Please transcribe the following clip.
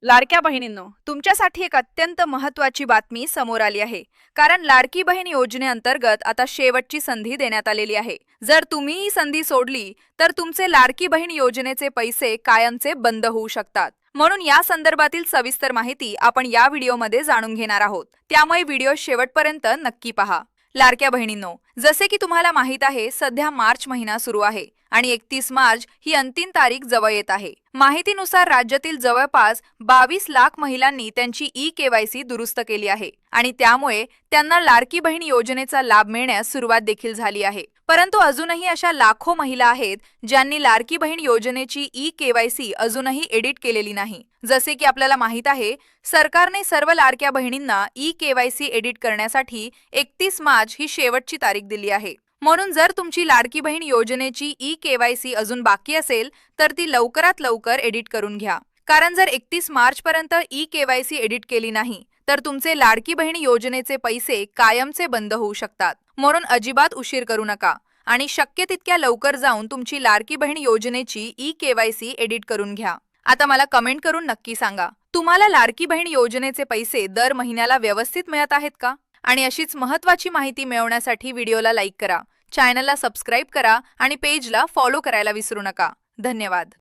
लाडक्या बहिणींनो, तुमच्यासाठी एक अत्यंत महत्त्वाची बातमी समोर आली आहे. कारण लाडकी बहीण योजनेअंतर्गत आता शेवटची संधी देण्यात आलेली आहे. जर तुम्ही ही संधी सोडली, तर तुमचे लाडकी बहीण योजनेचे पैसे कायमचे बंद होऊ शकतात. म्हणून या संदर्भातील सविस्तर माहिती आपण या व्हिडिओमध्ये जाणून घेणार आहोत. त्यामुळे व्हिडिओ शेवटपर्यंत नक्की पहा. लाडक्या बहिणींनो, जसे की तुम्हाला माहित आहे, सध्या मार्च महिना सुरू आहे आणि 31 मार्च ही अंतिम तारीख जवळ येत आहे. माहितीनुसार राज्यातील जवळपास 22 लाख महिलांनी त्यांची ई-केवायसी दुरुस्त केली आहे आणि त्यामुळे त्यांना लाडकी बहीण योजनेचा लाभ मिळण्यास सुरुवात देखील झाली आहे. परंतु अजूनही अशा लाखो महिला आहेत ज्यांनी लाडकी बहीण योजनेची ई-केवायसी अजूनही एडिट केलेली नाही. जसे की आपल्याला माहित आहे, सरकारने सर्व लाडक्या बहिणींना ई-केवायसी एडिट करण्यासाठी 31 मार्च ही शेवटची तारीख दिली आहे. म्हणून जर तुमची लाडकी बहीण योजनेची ई-केवायसी अजून बाकी असेल, तर ती लवकरात लवकर एडिट करून घ्या. कारण जर 31 मार्च पर्यंत ई-केवायसी एडिट केली नाही, तर तुमचे लाडकी बहीण योजनेचे पैसे कायमचे बंद होऊ शकतात. म्हणून अजिबात उशीर करू नका आणि शक्य तितक्या लवकर जाऊन तुमची लाडकी बहीण योजनेची ई-केवायसी एडिट करून घ्या. आता मला कमेंट करून नक्की सांगा, तुम्हाला लाडकी बहीण योजनेचे पैसे दर महिन्याला व्यवस्थित मिळत आहेत का? आणि अशीच महत्त्वाची माहिती मिळवण्यासाठी व्हिडिओला लाईक करा, चॅनलला सबस्क्राईब करा आणि पेजला फॉलो करायला विसरू नका. धन्यवाद.